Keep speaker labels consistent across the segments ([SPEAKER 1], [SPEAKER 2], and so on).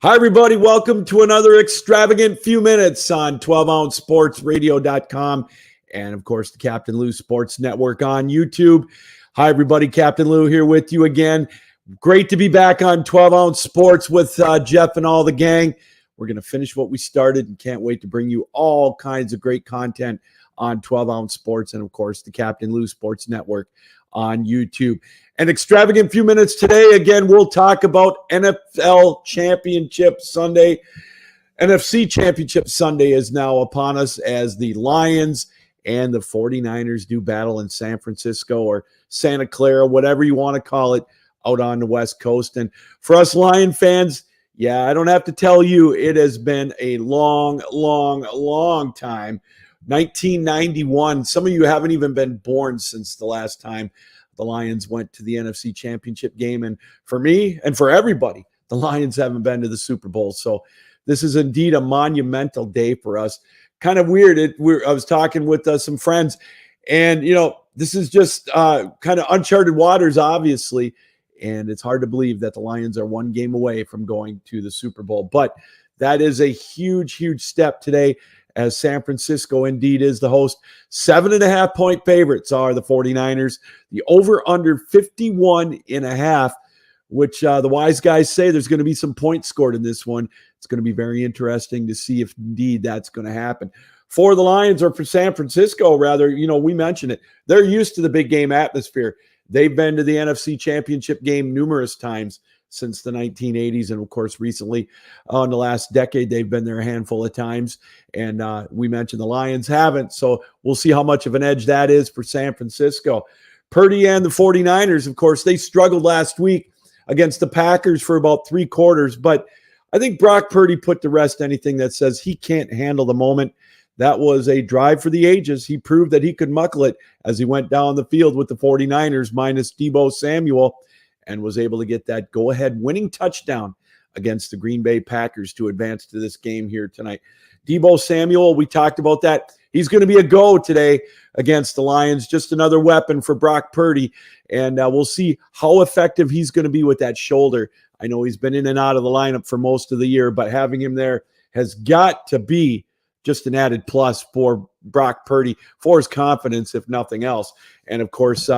[SPEAKER 1] Hi, everybody. Welcome to another Extravagant Few Minutes on 12ouncesportsradio.com and, of course, the Captain Lou Sports Network on YouTube. Hi, everybody. Captain Lou here with you again. Great to be back on 12 Ounce Sports with Jeff and all the gang. We're going to finish what we started and can't wait to bring you all kinds of great content on 12 Ounce Sports and, of course, the Captain Lou Sports Network on YouTube. An extravagant few minutes today. Again, we'll talk about NFL Championship Sunday. NFC Championship Sunday is now upon us as the Lions and the 49ers do battle in San Francisco or Santa Clara, whatever you want to call it, out on the West Coast. And for us Lion fans, yeah, I don't have to tell you, it has been a long time. 1991. Some of you haven't even been born since the last time the Lions went to the NFC Championship game. And for me and for everybody, the Lions haven't been to the Super Bowl. So this is indeed a monumental day for us. Kind of weird. I was talking with some friends, and, this is just kind of uncharted waters, obviously. And it's hard to believe that the Lions are one game away from going to the Super Bowl. But that is a huge step today, as San Francisco indeed is the host. 7.5-point favorites are the 49ers. The over-under 51.5, which the wise guys say there's going to be some points scored in this one. It's going to be very interesting to see if indeed that's going to happen. For the Lions, or for San Francisco, rather, we mentioned it. They're used to the big game atmosphere. They've been to the NFC Championship game numerous times since the 1980s. And, of course, recently in the last decade, they've been there a handful of times. And we mentioned the Lions haven't. So we'll see how much of an edge that is for San Francisco. Purdy and the 49ers, of course, they struggled last week against the Packers for about 3 quarters. But I think Brock Purdy put to rest anything that says he can't handle the moment. That was a drive for the ages. He proved that he could muckle it as he went down the field with the 49ers minus Deebo Samuel, and was able to get that go-ahead winning touchdown against the Green Bay Packers to advance to this game here tonight. Deebo Samuel, we talked about that. He's going to be a go today against the Lions. Just another weapon for Brock Purdy, and we'll see how effective he's going to be with that shoulder. I know he's been in and out of the lineup for most of the year, but having him there has got to be just an added plus for Brock Purdy, for his confidence, if nothing else. And, of course,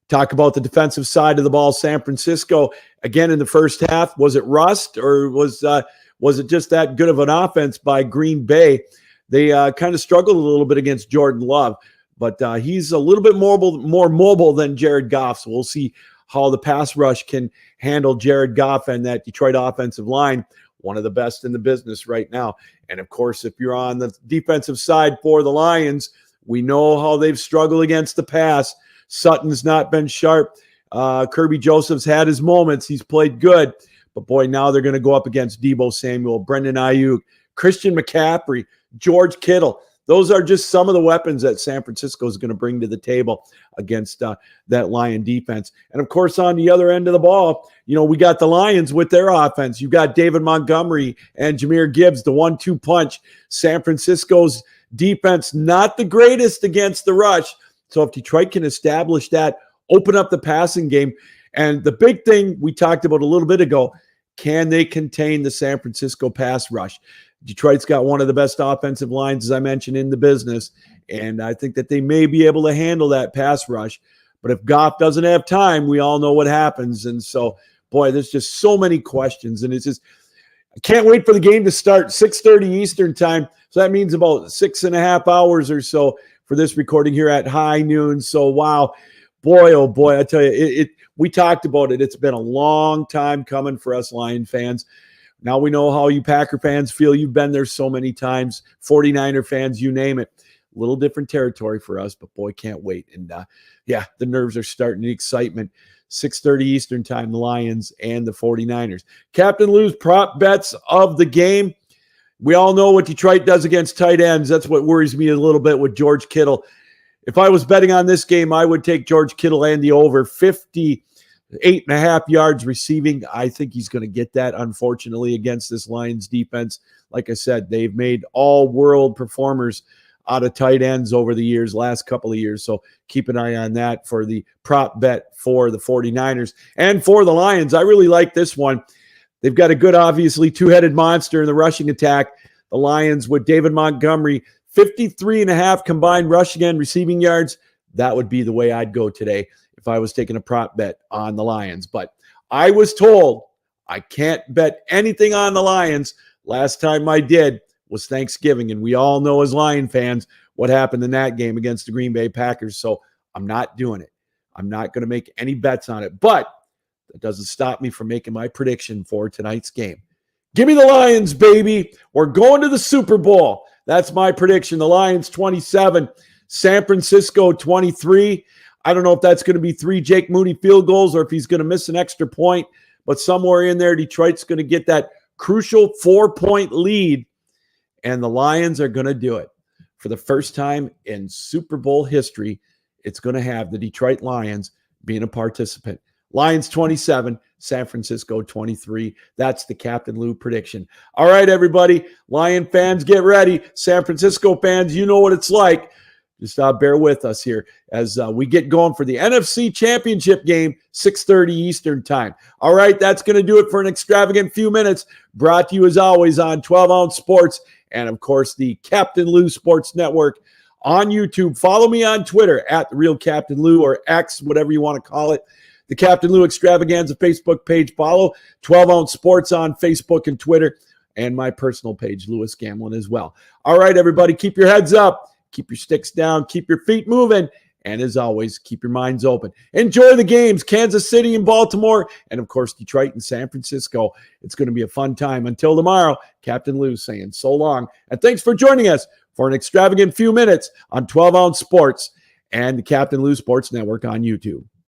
[SPEAKER 1] talk about the defensive side of the ball. San Francisco, again, in the first half, was it rust, or was it just that good of an offense by Green Bay? They kind of struggled a little bit against Jordan Love, but he's a little bit more mobile than Jared Goff. So we'll see how the pass rush can handle Jared Goff and that Detroit offensive line, one of the best in the business right now. And, of course, if you're on the defensive side for the Lions, we know how they've struggled against the pass. Sutton's not been sharp. Kirby Joseph's had his moments. He's played good. But, boy, now they're going to go up against Deebo Samuel, Brendan Ayuk, Christian McCaffrey, George Kittle. Those are just some of the weapons that San Francisco is going to bring to the table against that Lion defense. And, of course, on the other end of the ball, we got the Lions with their offense. You've got David Montgomery and Jahmyr Gibbs, the 1-2 punch. San Francisco's defense, not the greatest against the rush. So if Detroit can establish that, open up the passing game. And the big thing we talked about a little bit ago, can they contain the San Francisco pass rush? Detroit's got one of the best offensive lines, as I mentioned, in the business. And I think that they may be able to handle that pass rush. But if Goff doesn't have time, we all know what happens. And so, boy, there's just so many questions. And it's just, I can't wait for the game to start, 6:30 Eastern time. So that means about 6.5 hours or so for this recording here at high noon. So, wow, boy, oh boy, I tell you, we talked about it. It's been a long time coming for us Lion fans. Now we know how you Packer fans feel. You've been there so many times. 49er fans, you name it. A little different territory for us, but boy, can't wait. And yeah, the nerves are starting, the excitement. 6:30 Eastern time, the Lions and the 49ers. Captain Lou's prop bets of the game. We all know what Detroit does against tight ends. That's what worries me a little bit with George Kittle. If I was betting on this game, I would take George Kittle and the over 58.5 yards receiving. I think he's going to get that, unfortunately, against this Lions defense. Like I said, they've made all-world performers out of tight ends over the years, last couple of years. So keep an eye on that for the prop bet for the 49ers. And for the Lions, I really like this one. They've got a good, obviously, two-headed monster in the rushing attack. The Lions with David Montgomery, 53.5 combined rushing and receiving yards. That would be the way I'd go today if I was taking a prop bet on the Lions. But I was told I can't bet anything on the Lions. Last time I did was Thanksgiving, and we all know as Lion fans what happened in that game against the Green Bay Packers. So I'm not doing it. I'm not going to make any bets on it. But that doesn't stop me from making my prediction for tonight's game. Give me the Lions, baby. We're going to the Super Bowl. That's my prediction. The Lions 27, San Francisco 23. I don't know if that's going to be 3 Jake Mooney field goals or if he's going to miss an extra point, but somewhere in there, Detroit's going to get that crucial 4-point lead, and the Lions are going to do it. For the first time in Super Bowl history, it's going to have the Detroit Lions being a participant. Lions 27, San Francisco 23. That's the Captain Lou prediction. All right, everybody. Lion fans, get ready. San Francisco fans, you know what it's like. Just bear with us here as we get going for the NFC Championship game, 6:30 Eastern time. All right, that's going to do it for an extravagant few minutes. Brought to you, as always, on 12-Ounce Sports and, of course, the Captain Lou Sports Network on YouTube. Follow me on Twitter at The Real Captain Lou, or X, whatever you want to call it. The Captain Lou Extravaganza Facebook page. Follow 12-Ounce Sports on Facebook and Twitter, and my personal page, Lewis Gamlin, as well. All right, everybody, keep your heads up. Keep your sticks down. Keep your feet moving. And as always, keep your minds open. Enjoy the games, Kansas City and Baltimore, and, of course, Detroit and San Francisco. It's going to be a fun time. Until tomorrow, Captain Lou saying so long. And thanks for joining us for an extravagant few minutes on 12-Ounce Sports and the Captain Lou Sports Network on YouTube.